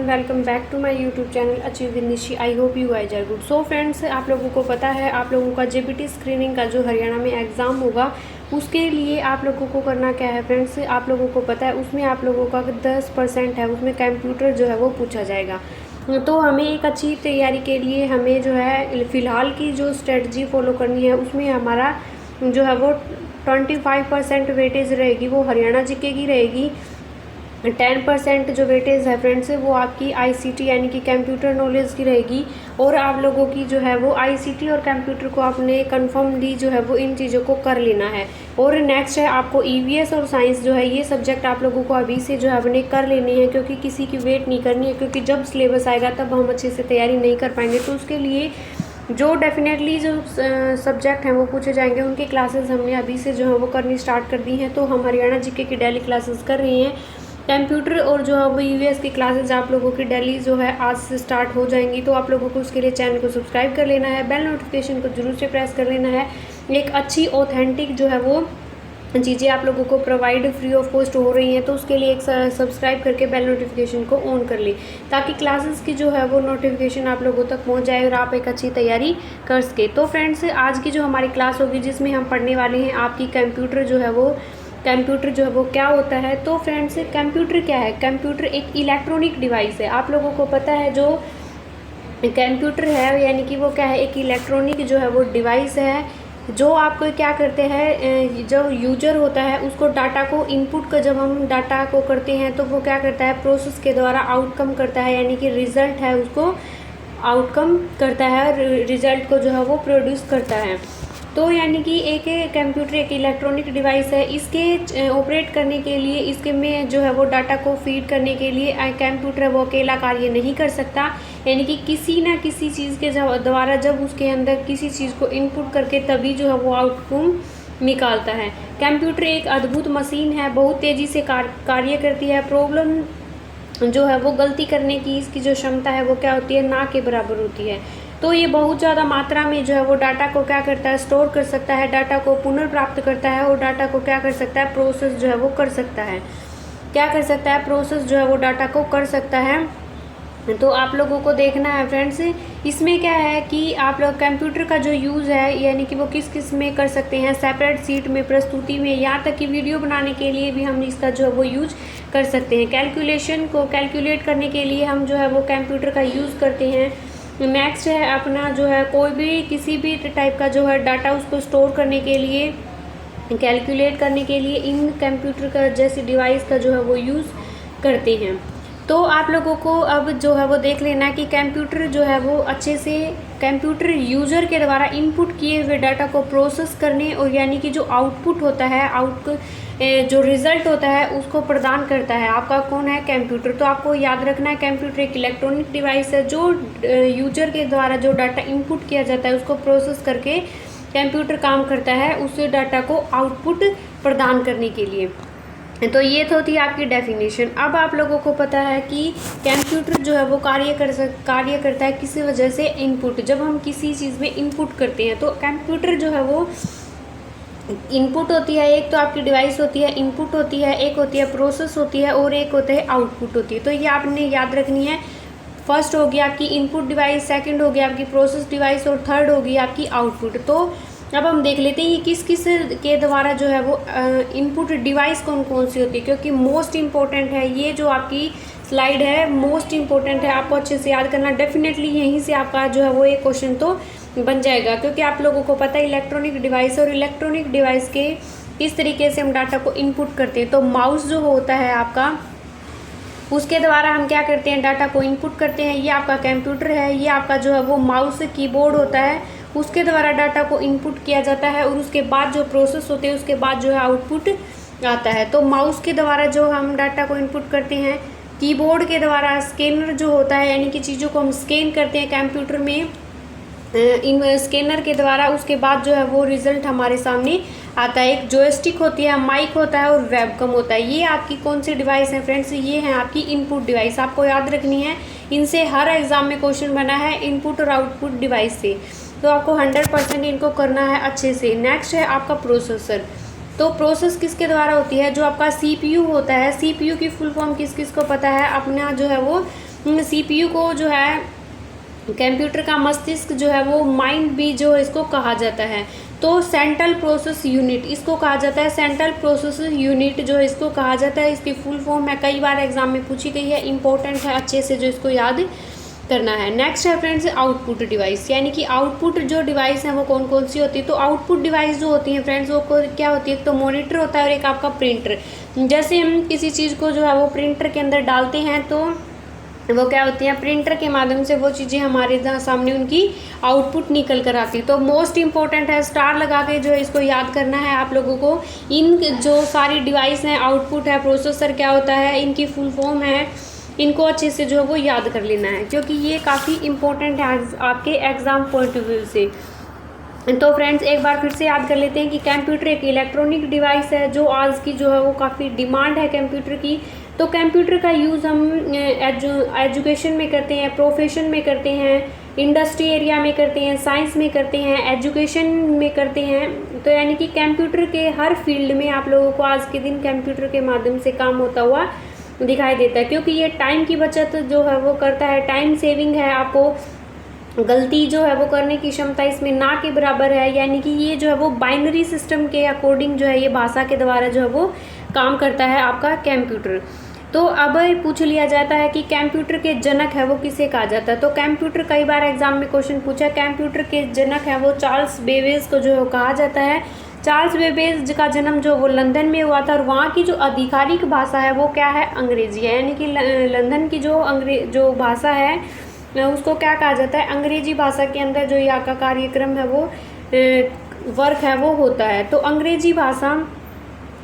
Everyone, welcome back to my YouTube channel achieve with Nishi. I hope you guys are good. So friends, आप लोगों को पता है आप लोगों का जेबीटी स्क्रीनिंग का जो हरियाणा में एग्ज़ाम होगा उसके लिए आप लोगों को करना क्या है फ्रेंड्स, आप लोगों को पता है उसमें आप लोगों का 10% है, उसमें कंप्यूटर जो है वो पूछा जाएगा। तो हमें एक अच्छी तैयारी के लिए हमें जो है फ़िलहाल की जो स्ट्रेटजी फॉलो करनी है उसमें हमारा जो है वो 25% वेटेज रहेगी, वो हरियाणा जीके की रहेगी। 10% जो वेटेज है फ्रेंड्स वो आपकी आईसीटी यानी कि कंप्यूटर नॉलेज की रहेगी। और आप लोगों की जो है वो आईसीटी और कंप्यूटर को आपने कन्फर्मली जो है वो इन चीज़ों को कर लेना है। और नेक्स्ट है आपको ईवीएस और साइंस जो है ये सब्जेक्ट आप लोगों को अभी से जो है अपने कर लेने हैं, क्योंकि किसी की वेट नहीं करनी है, क्योंकि जब सिलेबस आएगा तब हम अच्छे से तैयारी नहीं कर पाएंगे। तो उसके लिए जो डेफिनेटली जो सब्जेक्ट हैं वो पूछे जाएंगे उनकी क्लासेस हमने अभी से जो है वो करनी स्टार्ट कर दी हैं। तो हम हरियाणा जीके की डेली क्लासेस कर रहे हैं। कंप्यूटर और जो है वो यूवीएस की क्लासेस आप लोगों की डेली जो है आज से स्टार्ट हो जाएंगी। तो आप लोगों को उसके लिए चैनल को सब्सक्राइब कर लेना है, बेल नोटिफिकेशन को जरूर से प्रेस कर लेना है। एक अच्छी ऑथेंटिक जो है वो चीज़ें आप लोगों को प्रोवाइड फ्री ऑफ कॉस्ट हो रही हैं, तो उसके लिए एक सब्सक्राइब करके बेल नोटिफिकेशन को ऑन कर ले, ताकि क्लासेस की जो है वो नोटिफिकेशन आप लोगों तक पहुंच जाए और आप एक अच्छी तैयारी कर सके। तो फ्रेंड्स, आज की जो हमारी क्लास होगी जिसमें हम पढ़ने वाले हैं आपकी कंप्यूटर जो है वो क्या होता है। तो फ्रेंड्स, कंप्यूटर क्या है? कंप्यूटर एक इलेक्ट्रॉनिक डिवाइस है। आप लोगों को पता है जो कंप्यूटर है यानी कि वो क्या है, एक इलेक्ट्रॉनिक जो है वो डिवाइस है जो आपको क्या करते हैं, जो यूजर होता है उसको डाटा को इनपुट का जब हम डाटा को करते हैं तो वो क्या करता है, प्रोसेस के द्वारा आउटकम करता है, यानी कि रिजल्ट है उसको आउटकम करता है, रिजल्ट को जो है वो प्रोड्यूस करता है। तो यानी कि एक कंप्यूटर एक इलेक्ट्रॉनिक डिवाइस है। इसके ऑपरेट करने के लिए इसके में जो है वो डाटा को फीड करने के लिए कंप्यूटर वो अकेला कार्य नहीं कर सकता, यानी कि किसी ना किसी चीज़ के द्वारा जब उसके अंदर किसी चीज़ को इनपुट करके तभी जो है वो आउटकम निकालता है। कंप्यूटर एक अद्भुत मशीन है, बहुत तेज़ी से कार्य करती है। प्रॉब्लम जो है वो गलती करने की इसकी जो क्षमता है वो क्या होती है, ना के बराबर होती है। तो ये बहुत ज़्यादा मात्रा में जो है वो डाटा को क्या करता है, स्टोर कर सकता है, डाटा को पुनर्प्राप्त करता है और डाटा को क्या कर सकता है, प्रोसेस जो है वो कर सकता है। क्या कर सकता है, प्रोसेस जो है वो डाटा को कर सकता है। तो आप लोगों को देखना है फ्रेंड्स, इसमें क्या है कि आप लोग कंप्यूटर का जो यूज़ है यानी कि वो किस किस में कर सकते हैं, सेपरेट सीट में, प्रस्तुति में, यहाँ तक कि वीडियो बनाने के लिए भी हम इसका जो है वो यूज कर सकते हैं। कैलकुलेशन को कैलकुलेट करने के लिए हम जो है वो कंप्यूटर का यूज़ करते हैं। नेक्स्ट है अपना जो है कोई भी किसी भी टाइप का जो है डाटा उसको स्टोर करने के लिए, कैलकुलेट करने के लिए इन कंप्यूटर का जैसी डिवाइस का जो है वो यूज़ करते हैं। तो आप लोगों को अब जो है वो देख लेना कि कंप्यूटर जो है वो अच्छे से कंप्यूटर यूज़र के द्वारा इनपुट किए हुए डाटा को प्रोसेस करने और यानी कि जो आउटपुट होता है, जो रिज़ल्ट होता है उसको प्रदान करता है। आपका कौन है, कंप्यूटर। तो आपको याद रखना है कंप्यूटर एक इलेक्ट्रॉनिक डिवाइस है जो यूजर के द्वारा जो डाटा इनपुट किया जाता है उसको प्रोसेस करके कंप्यूटर काम करता है उस डाटा को आउटपुट प्रदान करने के लिए। तो ये तो थी आपकी डेफिनेशन। अब आप लोगों को पता है कि कंप्यूटर जो है वो कार्य करता है किसी वजह से, इनपुट। जब हम किसी चीज़ में इनपुट करते हैं तो कंप्यूटर जो है वो इनपुट होती है, एक तो आपकी डिवाइस होती है इनपुट होती है, एक होती है प्रोसेस होती है और एक होता है आउटपुट होती है। तो ये आपने याद रखनी है। फर्स्ट होगी आपकी इनपुट डिवाइस, सेकंड होगी आपकी प्रोसेस डिवाइस और थर्ड होगी आपकी आउटपुट। तो अब हम देख लेते हैं ये किस किस के द्वारा जो है वो इनपुट डिवाइस कौन कौन सी होती है, क्योंकि मोस्ट इम्पोर्टेंट है ये जो आपकी स्लाइड है, मोस्ट इम्पोर्टेंट है, आपको अच्छे से याद करना। डेफिनेटली यहीं से आपका जो है वो एक क्वेश्चन तो बन जाएगा, क्योंकि आप लोगों को पता है इलेक्ट्रॉनिक डिवाइस और इलेक्ट्रॉनिक डिवाइस के किस तरीके से हम डाटा को इनपुट करते हैं। तो माउस जो होता है आपका, उसके द्वारा हम क्या करते हैं, डाटा को इनपुट करते हैं। ये आपका कंप्यूटर है, ये आपका जो है वो माउस कीबोर्ड होता है, उसके द्वारा डाटा को इनपुट किया जाता है और उसके बाद जो प्रोसेस होते हैं उसके बाद जो है आउटपुट आता है। तो माउस के द्वारा जो हम डाटा को इनपुट करते हैं, कीबोर्ड के द्वारा स्कैनर जो होता है यानी कि चीज़ों को हम स्कैन करते हैं कंप्यूटर में इन स्कैनर के द्वारा, उसके बाद जो है वो रिज़ल्ट हमारे सामने आता है। एक जॉयस्टिक होती है, माइक होता है और वेबकम होता है। ये आपकी कौन सी डिवाइस है फ्रेंड्स, ये है आपकी इनपुट डिवाइस। आपको याद रखनी है, इनसे हर एग्ज़ाम में क्वेश्चन बना है इनपुट और आउटपुट डिवाइस से, तो आपको 100% इनको करना है अच्छे से। नेक्स्ट है आपका प्रोसेसर। तो प्रोसेस किसके द्वारा होती है, जो आपका सीपीयू होता है। सीपीयू की फुल फॉर्म किस किस को पता है, अपना जो है वो सीपीयू को जो है कंप्यूटर का मस्तिष्क जो है वो माइंड भी जो इसको कहा जाता है। तो सेंट्रल प्रोसेस यूनिट इसको कहा जाता है, सेंट्रल प्रोसेस यूनिट जो इसको कहा जाता है। इसकी फुल फॉर्म है, कई बार एग्जाम में पूछी गई है, इंपॉर्टेंट है, अच्छे से जो इसको याद करना है। नेक्स्ट है फ्रेंड्स आउटपुट डिवाइस, यानी कि आउटपुट जो डिवाइस है वो कौन कौन सी होती है। तो आउटपुट डिवाइस जो होती है फ्रेंड्स वो क्या होती है, एक तो मॉनिटर होता है और एक आपका प्रिंटर। जैसे हम किसी चीज़ को जो है वो प्रिंटर के अंदर डालते हैं तो वो क्या होती है, प्रिंटर के माध्यम से वो चीज़ें हमारे सामने उनकी आउटपुट निकल कर आती है। तो मोस्ट इंपॉर्टेंट है, स्टार लगा के जो है इसको याद करना है आप लोगों को। इन जो सारी डिवाइस हैं, आउटपुट है, प्रोसेसर क्या होता है, इनकी फुल फॉर्म है, इनको अच्छे से जो है वो याद कर लेना है, क्योंकि ये काफ़ी इंपॉर्टेंट है आपके एग्ज़ाम पॉइंट ऑफ व्यू से। तो फ्रेंड्स एक बार फिर से याद कर लेते हैं कि कंप्यूटर एक इलेक्ट्रॉनिक डिवाइस है जो आज की जो है वो काफ़ी डिमांड है कंप्यूटर की। तो कंप्यूटर का यूज़ हम एजुकेशन में करते हैं, प्रोफेशन में करते हैं, इंडस्ट्री एरिया में करते हैं, साइंस में करते हैं, एजुकेशन में करते हैं। तो यानी कि कंप्यूटर के हर फील्ड में आप लोगों को आज के दिन कंप्यूटर के माध्यम से काम होता हुआ दिखाई देता है, क्योंकि ये टाइम की बचत जो है वो करता है, टाइम सेविंग है, आपको गलती जो है वो करने की क्षमता इसमें ना के बराबर है। यानी कि ये जो है वो बाइनरी सिस्टम के अकॉर्डिंग जो है ये भाषा के द्वारा जो है वो काम करता है आपका कंप्यूटर। तो अब पूछ लिया जाता है कि कंप्यूटर के जनक है वो किसे कहा जाता है। तो कंप्यूटर कई बार एग्जाम में क्वेश्चन पूछा, कंप्यूटर के जनक है वो चार्ल्स बेबेज को जो है कहा जाता है। चार्ल्स बेबेज का जन्म जो वो लंदन में हुआ था और वहाँ की जो आधिकारिक भाषा है वो क्या है, अंग्रेजी है। यानी कि लंदन की जो भाषा है उसको क्या कहा जाता है, अंग्रेजी भाषा के अंदर जो यहाँ का कार्यक्रम है वो वर्क है वो होता है। तो अंग्रेजी भाषा,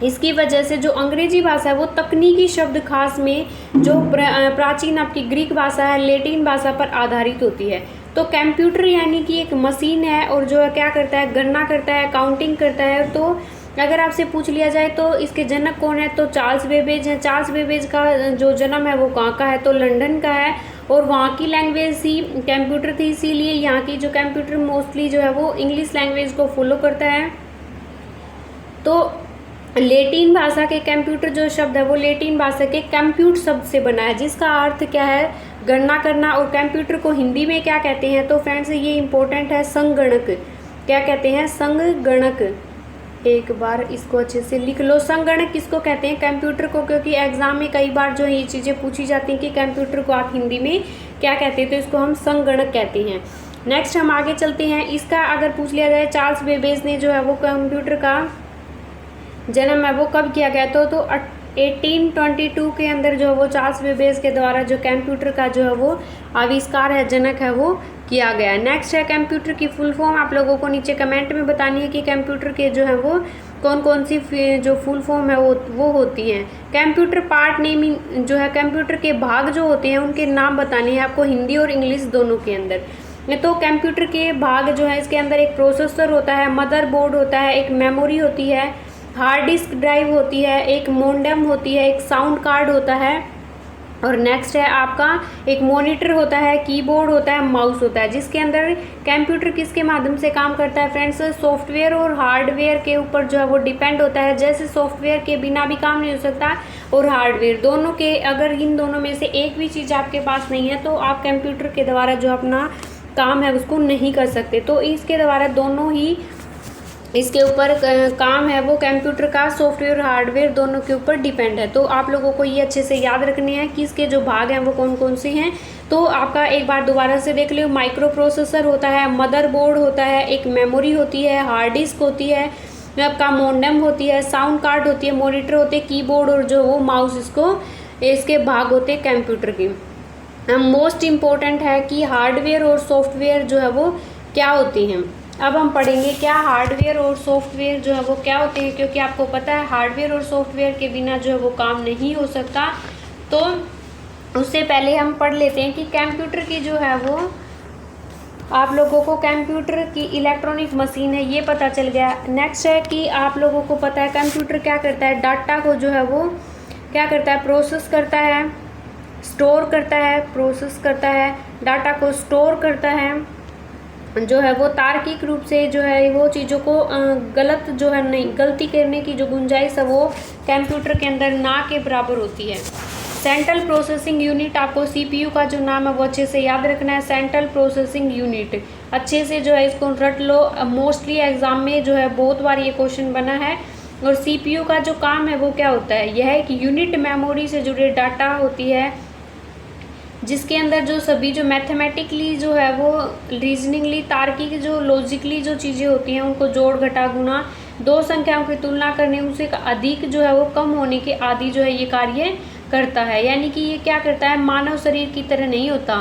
इसकी वजह से जो अंग्रेजी भाषा है वो तकनीकी शब्द खास में जो प्राचीन आपकी ग्रीक भाषा है, लैटिन भाषा पर आधारित होती है। तो कंप्यूटर यानी कि एक मशीन है और जो है क्या करता है, गणना करता है, काउंटिंग करता है। तो अगर आपसे पूछ लिया जाए तो इसके जनक कौन है, तो चार्ल्स बेबेज है। चार्ल्स बेबेज का जो जन्म है वो कहाँ का है, तो लंदन का है और वहाँ की लैंग्वेज ही कंप्यूटर थी, इसीलिए यहाँ की जो कंप्यूटर मोस्टली जो है वो इंग्लिश लैंग्वेज को फॉलो करता है। तो लैटिन भाषा के कंप्यूटर जो शब्द है वो लैटिन भाषा के कंप्यूट शब्द से बना है, जिसका अर्थ क्या है, गणना करना। और कंप्यूटर को हिंदी में क्या कहते हैं, तो फ्रेंड्स ये इंपॉर्टेंट है, संगणक। क्या कहते हैं, संगणक। एक बार इसको अच्छे से लिख लो, संगणक किसको कहते हैं, कंप्यूटर को, क्योंकि एग्जाम में कई बार जो ये चीज़ें पूछी जाती हैं कि कंप्यूटर को आप हिंदी में क्या कहते हैं, तो इसको हम संगणक कहते हैं। नेक्स्ट हम आगे चलते हैं। इसका अगर पूछ लिया जाए चार्ल्स बेबेज ने जो है वो कंप्यूटर का जन्म है वो कब किया गया, तो 1822 के अंदर जो है वो चार्ल्स बेबेज के द्वारा जो कंप्यूटर का जो है वो आविष्कार है, जनक है, वो किया गया। नेक्स्ट है कंप्यूटर की फुल फॉर्म, आप लोगों को नीचे कमेंट में बतानी है कि कंप्यूटर के जो है वो कौन कौन सी जो फुल फॉर्म है वो होती हैं। कंप्यूटर पार्ट नेमिंग जो है, कंप्यूटर के भाग जो होते हैं उनके नाम बताने हैं आपको हिंदी और इंग्लिश दोनों के अंदर। तो कंप्यूटर के भाग जो है इसके अंदर एक प्रोसेसर होता है, मदरबोर्ड होता है, एक मेमोरी होती है, हार्ड डिस्क ड्राइव होती है, एक मोडेम होती है, एक साउंड कार्ड होता है और नेक्स्ट है आपका एक मॉनिटर होता है, कीबोर्ड होता है, माउस होता है। जिसके अंदर कंप्यूटर किसके माध्यम से काम करता है फ्रेंड्स, सॉफ्टवेयर और हार्डवेयर के ऊपर जो है वो डिपेंड होता है। जैसे सॉफ्टवेयर के बिना भी काम नहीं हो सकता और हार्डवेयर दोनों के, अगर इन दोनों में से एक भी चीज़ आपके पास नहीं है तो आप कंप्यूटर के द्वारा जो अपना काम है उसको नहीं कर सकते। तो इसके द्वारा दोनों ही इसके ऊपर काम है वो कंप्यूटर का, सॉफ्टवेयर हार्डवेयर दोनों के ऊपर डिपेंड है। तो आप लोगों को ये अच्छे से याद रखने हैं कि इसके जो भाग हैं वो कौन कौन से हैं। तो आपका एक बार दोबारा से देख लो, माइक्रो प्रोसेसर होता है, मदरबोर्ड होता है, एक मेमोरी होती है, हार्ड डिस्क होती है, आपका मोडेम होती है, साउंड कार्ड होती है, मॉनिटर होते हैं, कीबोर्ड और जो वो माउस, इसके भाग होते हैं कंप्यूटर के। मोस्ट इम्पोर्टेंट है कि हार्डवेयर और सॉफ्टवेयर जो है वो क्या होती हैं। अब हम पढ़ेंगे क्या हार्डवेयर और सॉफ्टवेयर जो है वो क्या होते हैं, क्योंकि आपको पता है हार्डवेयर और सॉफ्टवेयर के बिना जो है वो काम नहीं हो सकता। तो उससे पहले हम पढ़ लेते हैं कि कंप्यूटर की जो है वो, आप लोगों को कंप्यूटर की इलेक्ट्रॉनिक मशीन है ये पता चल गया। नेक्स्ट है कि आप लोगों को पता है कंप्यूटर क्या करता है, डाटा को जो है वो क्या करता है, प्रोसेस करता है, स्टोर करता है, प्रोसेस करता है, डाटा को स्टोर करता है, जो है वो तार्किक रूप से जो है वो चीज़ों को गलत जो है नहीं, गलती करने की जो गुंजाइश है वो कंप्यूटर के अंदर ना के बराबर होती है। सेंट्रल प्रोसेसिंग यूनिट, आपको सीपीयू का जो नाम है वो अच्छे से याद रखना है, सेंट्रल प्रोसेसिंग यूनिट। अच्छे से जो है इसको रट लो, मोस्टली एग्जाम में जो है बहुत बार ये क्वेश्चन बना है। और सीपीयू का जो काम है वो क्या होता है, यह एक यूनिट मेमोरी से जुड़े डाटा होती है, जिसके अंदर जो सभी जो मैथमेटिकली जो है वो रीजनिंगली तार्किक जो लॉजिकली जो चीज़ें होती हैं उनको जोड़ घटा गुणा दो संख्याओं की तुलना करने उनसे अधिक जो है वो कम होने के आदि जो है ये कार्य करता है। यानी कि ये क्या करता है, मानव शरीर की तरह नहीं होता।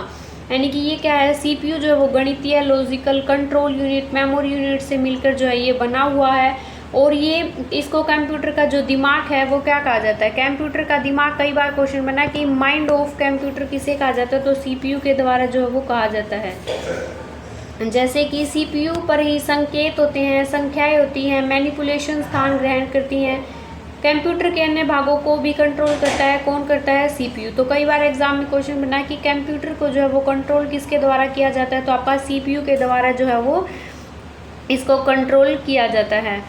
यानी कि ये क्या है, सीपीयू जो है वो गणितीय logical control unit memory unit से मिलकर जो है ये बना हुआ है। और ये इसको कंप्यूटर का जो दिमाग है वो क्या कहा जाता है, कंप्यूटर का दिमाग। कई बार क्वेश्चन बना कि माइंड ऑफ कंप्यूटर किसे कहा जाता है, तो सीपीयू के द्वारा जो है वो कहा जाता है। जैसे कि सीपीयू पर ही संकेत होते हैं, संख्याएं होती हैं, मैनिपुलेशन स्थान ग्रहण करती हैं। कंप्यूटर के अन्य भागों को भी कंट्रोल करता है, कौन करता है, सीपीयू। तो कई बार एग्जाम में क्वेश्चन बना कि कंप्यूटर को जो है वो कंट्रोल किसके द्वारा किया जाता है, तो आपका सीपीयू के द्वारा जो है वो इसको कंट्रोल किया जाता है।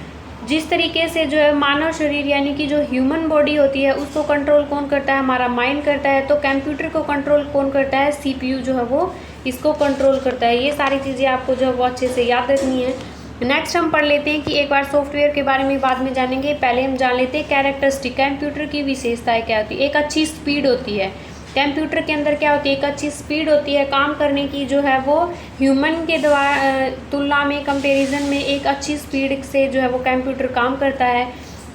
जिस तरीके से जो है मानव शरीर यानी कि जो ह्यूमन बॉडी होती है उसको कंट्रोल कौन करता है, हमारा माइंड करता है। तो कंप्यूटर को कंट्रोल कौन करता है, सीपीयू जो है वो इसको कंट्रोल करता है। ये सारी चीज़ें आपको जो है वो अच्छे से याद रखनी है। नेक्स्ट हम पढ़ लेते हैं कि एक बार सॉफ्टवेयर के बारे में बाद में जानेंगे, पहले हम जान लेते हैं कैरेक्टरिस्टिक, कंप्यूटर की विशेषताएं क्या होती है। एक अच्छी स्पीड होती है कंप्यूटर के अंदर, क्या होती है, एक अच्छी स्पीड होती है काम करने की जो है वो ह्यूमन के द्वारा तुलना में कंपैरिजन में एक अच्छी स्पीड से जो है वो कंप्यूटर काम करता है।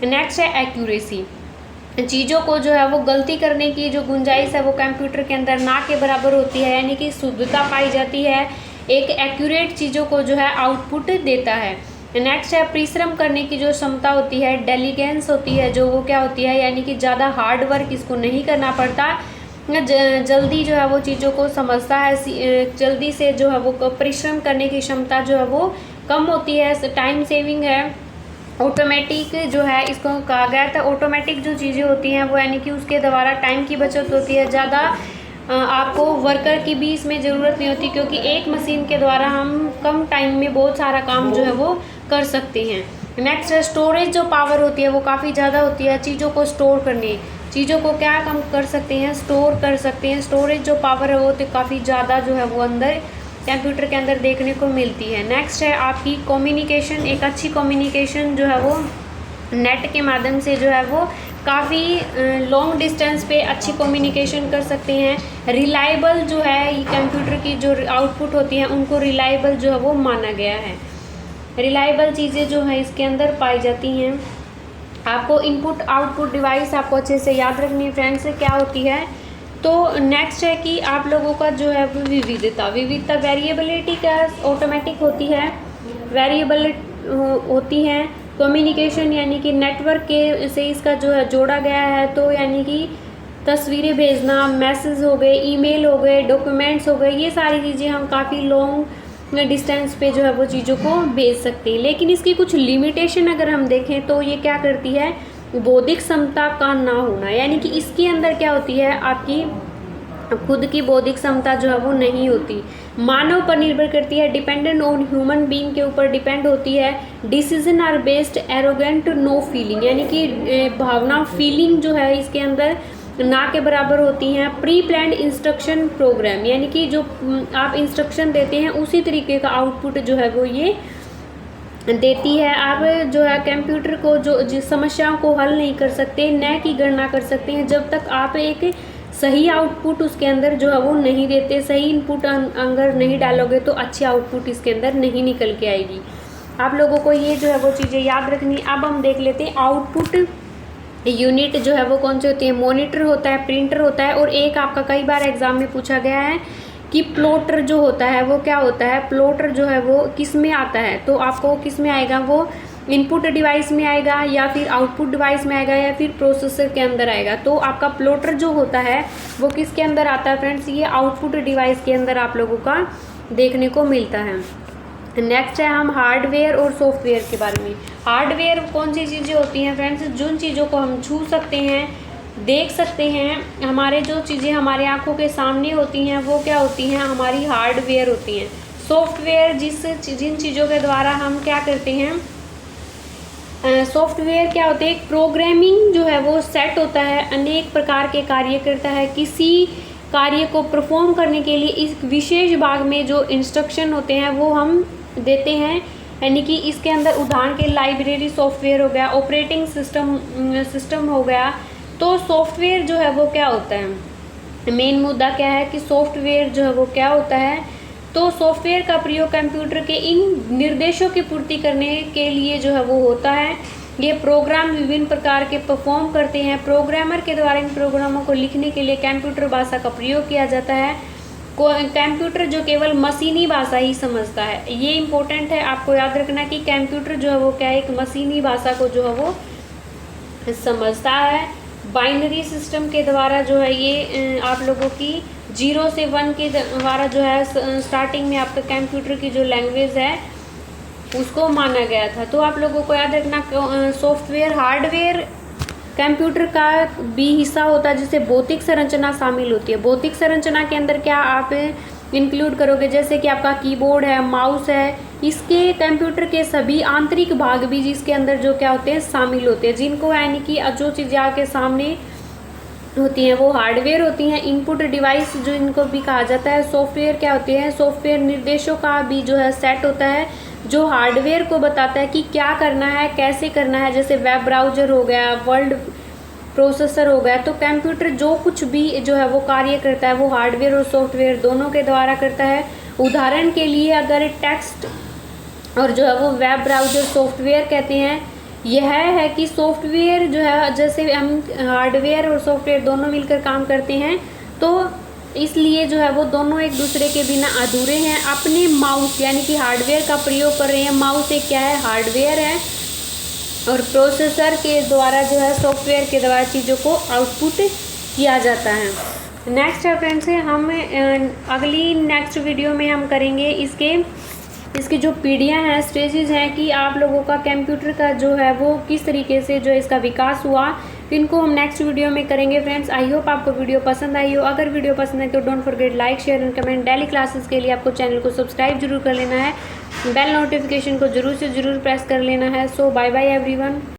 नेक्स्ट है एक्यूरेसी, चीज़ों को जो है वो गलती करने की जो गुंजाइश है वो कंप्यूटर के अंदर ना के बराबर होती है, यानी कि शुद्धता पाई जाती है, एक एक्यूरेट चीज़ों को जो है आउटपुट देता है। नेक्स्ट है परिश्रम करने की जो क्षमता होती है, डेलीगेंस होती है जो वो क्या होती है, यानी कि ज़्यादा हार्ड वर्क इसको नहीं करना पड़ता, जल्दी जो है वो चीज़ों को समझता है, जल्दी से जो है वो परिश्रम करने की क्षमता जो है वो कम होती है। टाइम सेविंग है, ऑटोमेटिक जो है इसको कहा गया था। ऑटोमेटिक जो चीज़ें होती हैं वो यानी कि उसके द्वारा टाइम की बचत होती है, ज़्यादा आपको वर्कर की भी इसमें ज़रूरत नहीं होती, क्योंकि एक मशीन के द्वारा हम कम टाइम में बहुत सारा काम जो है वो कर सकते हैं। नेक्स्ट स्टोरेज जो पावर होती है वो काफ़ी ज़्यादा होती है, चीज़ों को स्टोर करने, चीज़ों को क्या कम कर सकते हैं, स्टोर कर सकते हैं। स्टोरेज जो पावर है वो तो काफ़ी ज़्यादा जो है वो अंदर कंप्यूटर के अंदर देखने को मिलती है। नेक्स्ट है आपकी कम्युनिकेशन, एक अच्छी कम्युनिकेशन जो है वो नेट के माध्यम से जो है वो काफ़ी लॉन्ग डिस्टेंस पे अच्छी कम्युनिकेशन कर सकते हैं। रिलायबल जो है ये कंप्यूटर की जो आउटपुट होती हैं उनको रिलायबल जो है वो माना गया है। रिलायबल चीज़ें जो है इसके अंदर पाई जाती हैं। आपको इनपुट आउटपुट डिवाइस आपको अच्छे से याद रखनी है फ्रेंड्स, क्या होती है। तो नेक्स्ट है कि आप लोगों का जो है विविधता, वेरिएबिलिटी का ऑटोमेटिक होती है, वेरिएबल होती है। कम्युनिकेशन यानी कि नेटवर्क के से इसका जो है जोड़ा गया है, तो यानी कि तस्वीरें भेजना, मैसेज हो गए, ईमेल हो गए, डॉक्यूमेंट्स हो गए, ये सारी चीज़ें हम काफ़ी लॉन्ग डिस्टेंस पे जो है वो चीज़ों को भेज सकते हैं। लेकिन इसकी कुछ लिमिटेशन अगर हम देखें तो ये क्या करती है, बौद्धिक क्षमता का ना होना, यानी कि इसके अंदर क्या होती है, आपकी खुद की बौद्धिक क्षमता जो है वो नहीं होती, मानव पर निर्भर करती है, डिपेंडेंट ऑन ह्यूमन बीइंग के ऊपर डिपेंड होती है। Decision are based arrogant no feeling, यानी कि भावना फीलिंग जो है इसके अंदर ना के बराबर होती हैं। प्री प्लान्ड इंस्ट्रक्शन प्रोग्राम, यानी कि जो आप इंस्ट्रक्शन देते हैं उसी तरीके का आउटपुट जो है वो ये देती है। आप जो है कंप्यूटर को जो जिस समस्याओं को हल नहीं कर सकते, न की गणना कर सकते हैं जब तक आप एक सही आउटपुट उसके अंदर जो है वो नहीं देते, सही इनपुट अगर नहीं डालोगे तो अच्छी आउटपुट इसके अंदर नहीं निकल के आएगी। आप लोगों को ये जो है वो चीज़ें याद रखनी। अब हम देख लेते हैं आउटपुट यूनिट जो है वो कौन से होती है। मॉनिटर होता है, प्रिंटर होता है, और एक आपका कई बार एग्जाम में पूछा गया है कि प्लॉटर जो होता है वो क्या होता है। प्लॉटर जो है वो किस में आता है, तो आपको किस में आएगा, वो इनपुट डिवाइस में आएगा या फिर आउटपुट डिवाइस में आएगा या फिर प्रोसेसर के अंदर आएगा। तो आपका प्लॉटर जो होता है वो किसके अंदर आता है फ्रेंड्स, ये आउटपुट डिवाइस के अंदर आप लोगों का देखने को मिलता है। नेक्स्ट है हम हार्डवेयर और सॉफ्टवेयर के बारे में। हार्डवेयर कौन सी चीज़ें होती हैं फ्रेंड्स, जिन चीज़ों को हम छू सकते हैं, देख सकते हैं, हमारे जो चीज़ें हमारे आंखों के सामने होती हैं वो क्या होती हैं, हमारी हार्डवेयर होती हैं। सॉफ्टवेयर जिन चीज़ों के द्वारा हम क्या करते हैं, सॉफ्टवेयर क्या होते हैं, एक प्रोग्रामिंग जो है वो सेट होता है, अनेक प्रकार के कार्य करता है। किसी कार्य को परफॉर्म करने के लिए इस विशेष भाग में जो इंस्ट्रक्शन होते हैं वो हम देते हैं, यानी कि इसके अंदर उदाहरण के लाइब्रेरी सॉफ्टवेयर हो गया, ऑपरेटिंग सिस्टम हो गया। तो सॉफ्टवेयर जो है वो क्या होता है, मेन मुद्दा क्या है कि सॉफ्टवेयर जो है वो क्या होता है। तो सॉफ्टवेयर का प्रयोग कंप्यूटर के इन निर्देशों की पूर्ति करने के लिए जो है वो होता है। ये प्रोग्राम विभिन्न प्रकार के परफॉर्म करते हैं। प्रोग्रामर के द्वारा इन प्रोग्रामों को लिखने के लिए कंप्यूटर भाषा का प्रयोग किया जाता है। कंप्यूटर जो केवल मशीनी भाषा ही समझता है, ये इम्पोर्टेंट है, आपको याद रखना कि कंप्यूटर जो है वो क्या है, एक मशीनी भाषा को जो है वो समझता है। बाइनरी सिस्टम के द्वारा जो है ये आप लोगों की 0 से 1 के द्वारा जो है स्टार्टिंग में आपका कंप्यूटर की जो लैंग्वेज है उसको माना गया था। तो आप लोगों को याद रखना सॉफ्टवेयर हार्डवेयर कंप्यूटर का भी हिस्सा होता है, जिससे भौतिक संरचना शामिल होती है। भौतिक संरचना के अंदर क्या आप इंक्लूड करोगे, जैसे कि आपका कीबोर्ड है, माउस है, इसके कंप्यूटर के सभी आंतरिक भाग भी जिसके अंदर जो क्या होते हैं शामिल होते हैं, जिनको यानी कि जो चीज़ें आपके सामने होती हैं वो हार्डवेयर होती हैं। इनपुट डिवाइस जो इनको भी कहा जाता है। सॉफ्टवेयर क्या होते हैं, सॉफ्टवेयर निर्देशों का भी जो है सेट होता है, जो हार्डवेयर को बताता है कि क्या करना है, कैसे करना है। जैसे वेब ब्राउज़र हो गया, वर्ड प्रोसेसर हो गया। तो कंप्यूटर जो कुछ भी जो है वो कार्य करता है वो हार्डवेयर और सॉफ्टवेयर दोनों के द्वारा करता है। उदाहरण के लिए अगर टेक्स्ट और जो है वो वेब ब्राउज़र सॉफ्टवेयर कहते हैं। यह है कि सॉफ्टवेयर जो है, जैसे हम हार्डवेयर और सॉफ्टवेयर दोनों मिलकर काम करते हैं, तो इसलिए जो है वो दोनों एक दूसरे के बिना अधूरे हैं। अपने माउस यानी कि हार्डवेयर का प्रयोग कर रहे हैं। माउस एक क्या है, हार्डवेयर है, और प्रोसेसर के द्वारा जो है सॉफ्टवेयर के द्वारा चीज़ों को आउटपुट किया जाता है। नेक्स्ट है फ्रेंड्स, हम अगली नेक्स्ट वीडियो में हम करेंगे इसकी जो पीढ़ियाँ हैं, स्टेजेस हैं, कि आप लोगों का कंप्यूटर का जो है वो किस तरीके से जो इसका विकास हुआ, इनको हम नेक्स्ट वीडियो में करेंगे फ्रेंड्स। आई होप आपको वीडियो पसंद आई हो। अगर वीडियो पसंद है तो don't forget like, share and comment. Daily classes के लिए आपको चैनल को सब्सक्राइब जरूर कर लेना है, बेल नोटिफिकेशन को जरूर से ज़रूर प्रेस कर लेना है। सो बाय बाय एवरीवन।